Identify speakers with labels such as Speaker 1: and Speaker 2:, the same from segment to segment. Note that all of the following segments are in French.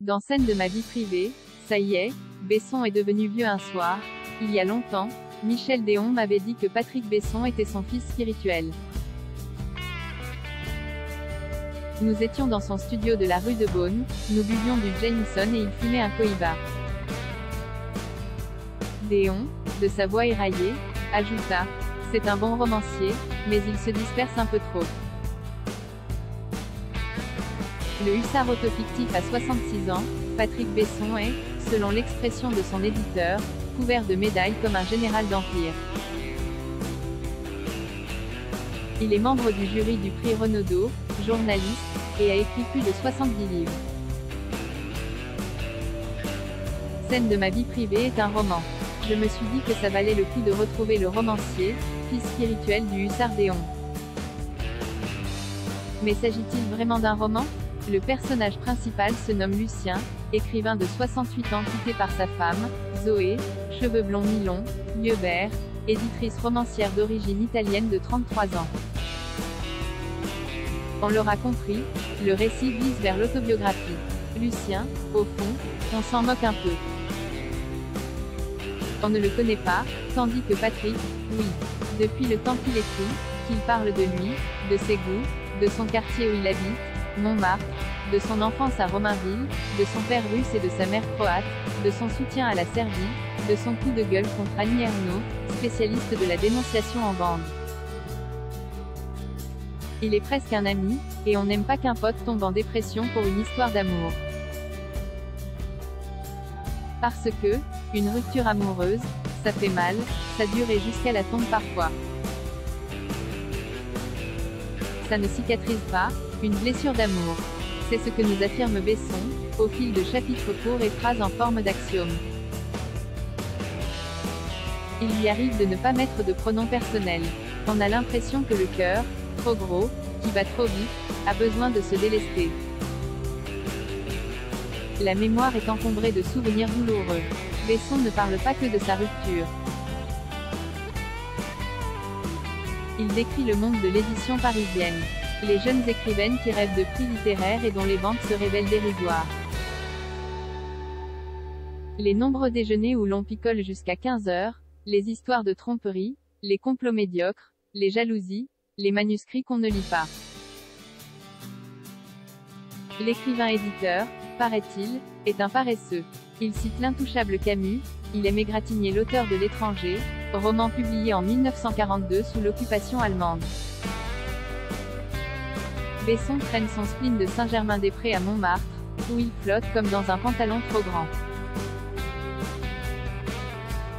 Speaker 1: Dans Scène de ma vie privée, ça y est, Besson est devenu vieux un soir. Il y a longtemps, Michel Déon m'avait dit que Patrick Besson était son fils spirituel. Nous étions dans son studio de la rue de Beaune, nous buvions du Jameson et il fumait un cohiba. Déon, de sa voix éraillée, ajouta: « C'est un bon romancier, mais il se disperse un peu trop. » Le hussard autofictif a 66 ans, Patrick Besson est, selon l'expression de son éditeur, couvert de médailles comme un général d'Empire. Il est membre du jury du prix Renaudot, journaliste, et a écrit plus de 70 livres. Scène de ma vie privée est un roman. Je me suis dit que ça valait le coup de retrouver le romancier, fils spirituel du hussard Déon. Mais s'agit-il vraiment d'un roman? Le personnage principal se nomme Lucien, écrivain de 68 ans quitté par sa femme, Zoé, cheveux blonds mi-longs, yeux verts, éditrice romancière d'origine italienne de 33 ans. On l'aura compris, le récit vise vers l'autobiographie. Lucien, au fond, on s'en moque un peu. On ne le connaît pas, tandis que Patrick, oui. Depuis le temps qu'il écrit, qu'il parle de lui, de ses goûts, de son quartier où il habite, Montmartre, de son enfance à Romainville, de son père russe et de sa mère croate, de son soutien à la Serbie, de son coup de gueule contre Annie Ernaux, spécialiste de la dénonciation en bande. Il est presque un ami, et on n'aime pas qu'un pote tombe en dépression pour une histoire d'amour. Parce que, une rupture amoureuse, ça fait mal, ça dure et jusqu'à la tombe parfois. Ça ne cicatrise pas, une blessure d'amour. C'est ce que nous affirme Besson, au fil de chapitres courts et phrases en forme d'axiome. Il lui arrive de ne pas mettre de pronom personnel. On a l'impression que le cœur, trop gros, qui bat trop vite, a besoin de se délester. La mémoire est encombrée de souvenirs douloureux. Besson ne parle pas que de sa rupture. Il décrit le monde de l'édition parisienne. Les jeunes écrivaines qui rêvent de prix littéraires et dont les ventes se révèlent dérisoires. Les nombreux déjeuners où l'on picole jusqu'à 15 heures, les histoires de tromperie, les complots médiocres, les jalousies, les manuscrits qu'on ne lit pas. L'écrivain-éditeur, paraît-il, est un paresseux. Il cite l'intouchable Camus, il aime égratigner l'auteur de L'Étranger, roman publié en 1942 sous l'occupation allemande. Besson traîne son spleen de Saint-Germain-des-Prés à Montmartre, où il flotte comme dans un pantalon trop grand.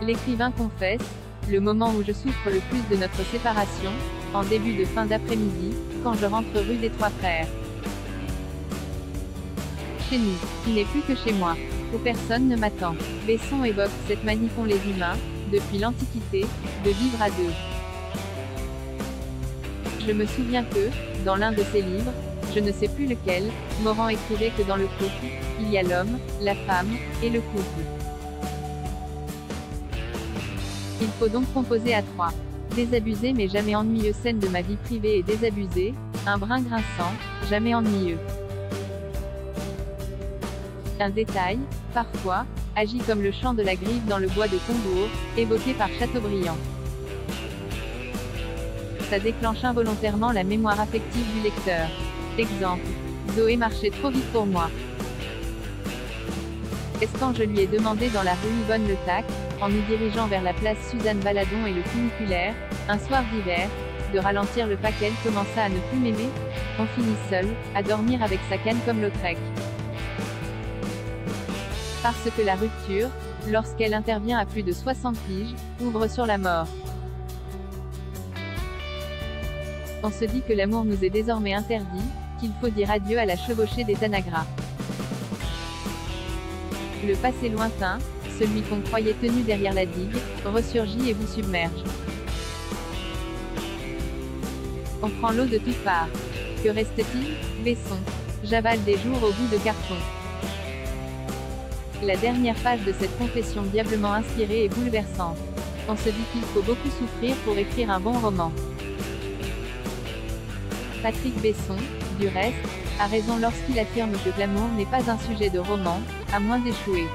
Speaker 1: L'écrivain confesse: « Le moment où je souffre le plus de notre séparation, en début de fin d'après-midi, quand je rentre rue des Trois Frères. Chez nous, qui n'est plus que chez moi, où personne ne m'attend. » Besson évoque cette manie qu'ont les humains, depuis l'Antiquité, de vivre à deux. Je me souviens que, dans l'un de ses livres, je ne sais plus lequel, Morand écrivait que dans le couple, il y a l'homme, la femme, et le couple. Il faut donc composer à trois. Désabusé mais jamais ennuyeux. Scène de ma vie privée et désabusé, un brin grinçant, jamais ennuyeux. Un détail, parfois, agit comme le chant de la grive dans le bois de Combourg, évoqué par Chateaubriand. Ça déclenche involontairement la mémoire affective du lecteur. Exemple: Zoé marchait trop vite pour moi. Est-ce quand je lui ai demandé dans la rue Yvonne Le Tac, en nous dirigeant vers la place Suzanne Valadon et le funiculaire, un soir d'hiver, de ralentir le pas qu'elle commença à ne plus m'aimer? On finit seul, à dormir avec sa canne comme Lautrec. Parce que la rupture, lorsqu'elle intervient à plus de 60 piges, ouvre sur la mort. On se dit que l'amour nous est désormais interdit, qu'il faut dire adieu à la chevauchée des Tanagra. Le passé lointain, celui qu'on croyait tenu derrière la digue, ressurgit et vous submerge. On prend l'eau de toutes parts. Que reste-t-il? Besson. J'avale des jours au goût de carton. La dernière page de cette confession diablement inspirée est bouleversante. On se dit qu'il faut beaucoup souffrir pour écrire un bon roman. Patrick Besson, du reste, a raison lorsqu'il affirme que l'amour n'est pas un sujet de roman, à moins d'échouer.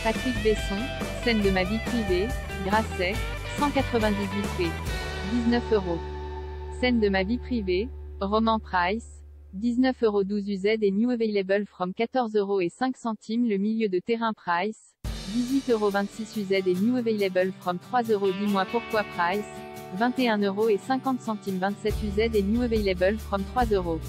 Speaker 1: Patrick Besson, scène de ma vie privée, Grasset, 198 p. 19 €. Scène de ma vie privée, Roman Price, 19,12 € UZ et New Available from 14,05 € le milieu de terrain Price, 18,26 € UZ et New Available from 3 €. Dis-moi pourquoi Price, 21,50 € 27 € UZ et New Available from 3 €.